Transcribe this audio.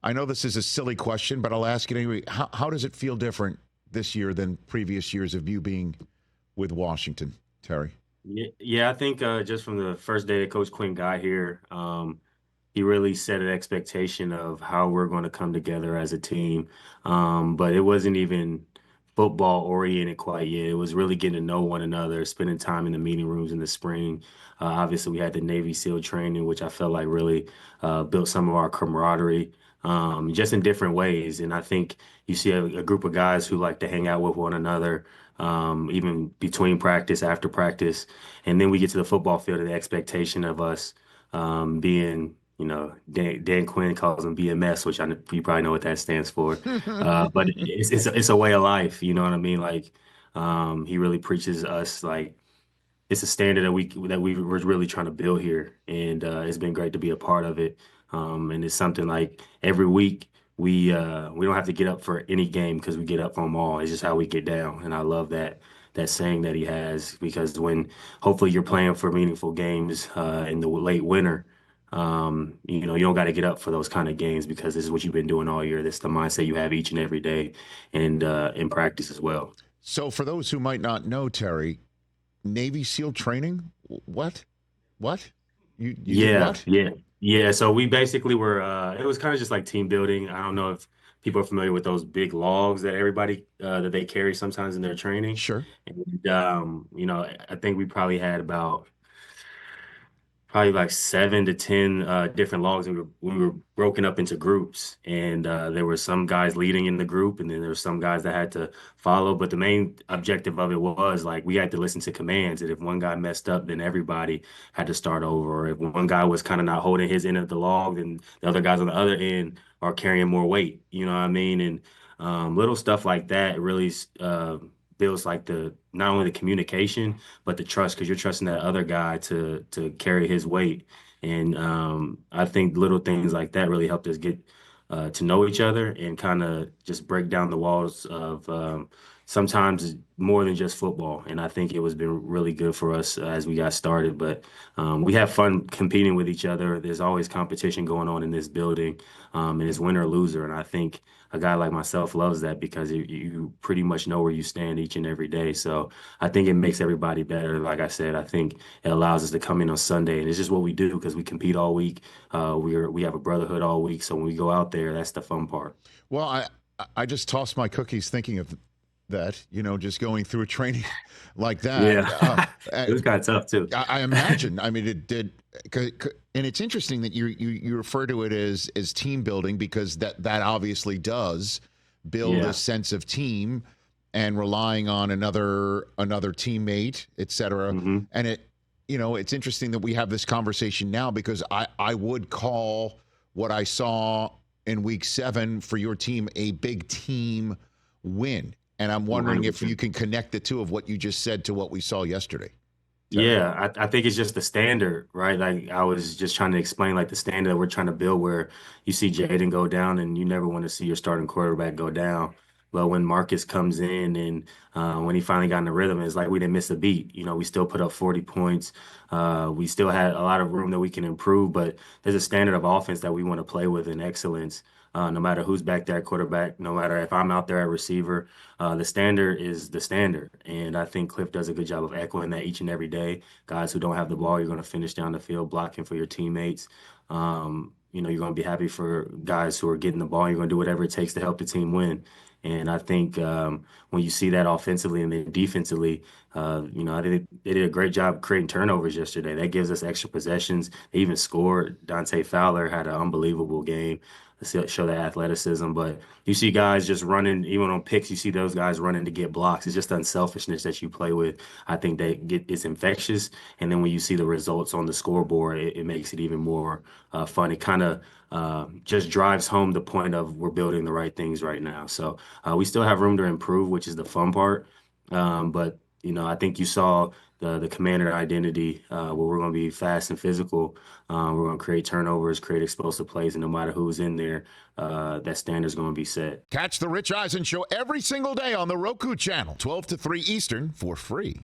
I know this is a silly question, but I'll ask it anyway. How does it feel different this year than previous years of you being with Washington, Terry? Yeah, I think just from the first day that Coach Quinn got here, he really set an expectation of how we're going to come together as a team. But it wasn't even football oriented quite yet. It was really getting to know one another, spending time in the meeting rooms in the spring. Obviously, we had the Navy SEAL training, which I felt like really built some of our camaraderie. Just in different ways. And I think you see a group of guys who like to hang out with one another, even between practice, after practice. And then we get to the football field and the expectation of us being, Dan Quinn calls them BMS, which you probably know what that stands for. But it's a way of life, you know what I mean? Like he really preaches us like it's a standard that we were really trying to build here, and it's been great to be a part of it. And it's something like every week we don't have to get up for any game because we get up for them all. It's just how we get down, and I love that saying that he has because when hopefully you're playing for meaningful games in the late winter. You don't got to get up for those kind of games because this is what you've been doing all year. This is the mindset you have each and every day, and in practice as well. So for those who might not know, Terry, Navy SEAL training? What? You did what? Yeah. So we basically were. It was kind of just like team building. I don't know if people are familiar with those big logs that everybody that they carry sometimes in their training. Sure. And I think we probably like 7 to 10 different logs, and we were broken up into groups, and there were some guys leading in the group, and then there were some guys that had to follow. But the main objective of it was like we had to listen to commands, and if one guy messed up, then everybody had to start over. Or if one guy was kind of not holding his end of the log, then the other guys on the other end are carrying more weight. You know what I mean? And little stuff like that really builds like the not only the communication but the trust because you're trusting that other guy to carry his weight. And I think little things like that really helped us get to know each other and kind of just break down the walls of sometimes more than just football. And I think it was been really good for us as we got started. But we have fun competing with each other. There's always competition going on in this building, and it's winner or loser. And I think a guy like myself loves that because you pretty much know where you stand each and every day. So I think it makes everybody better. Like I said, I think it allows us to come in on Sunday, and it's just what we do because we compete all week. We have a brotherhood all week. So when we go out there, that's the fun part. Well, I just tossed my cookies thinking of that, just going through a training like that. Yeah, it was kind of tough too. I imagine. I mean, it did. And it's interesting that you refer to it as team building because that obviously does build a sense of team and relying on another teammate, et cetera. Mm-hmm. And it's interesting that we have this conversation now because I would call what I saw in week 7 for your team a big team win. And I'm wondering 100%. if you can connect the two of what you just said to what we saw yesterday. Yeah, I think it's just the standard, right? Like I was just trying to explain like the standard that we're trying to build where you see Jaden go down and you never want to see your starting quarterback go down. But when Marcus comes in and when he finally got in the rhythm, it's like we didn't miss a beat. We still put up 40 points. We still had a lot of room that we can improve, but there's a standard of offense that we want to play with in excellence. No matter who's back there at quarterback, no matter if I'm out there at receiver, the standard is the standard. And I think Cliff does a good job of echoing that each and every day. Guys who don't have the ball, you're going to finish down the field blocking for your teammates. You're going to be happy for guys who are getting the ball. You're going to do whatever it takes to help the team win. And I think when you see that offensively and then defensively, I think they did a great job creating turnovers yesterday. That gives us extra possessions. They even scored. Dante Fowler had an unbelievable game to show that athleticism. But you see guys just running, even on picks, you see those guys running to get blocks. It's just unselfishness that you play with. I think it's infectious. And then when you see the results on the scoreboard, it makes it even more fun. It kind of just drives home the point of we're building the right things right now. So we still have room to improve, which is the fun part. But I think you saw the Commander identity where we're going to be fast and physical. We're going to create turnovers, create explosive plays, and no matter who's in there, that standard's going to be set. Catch the Rich Eisen Show every single day on the Roku Channel, 12 to 3 Eastern for free.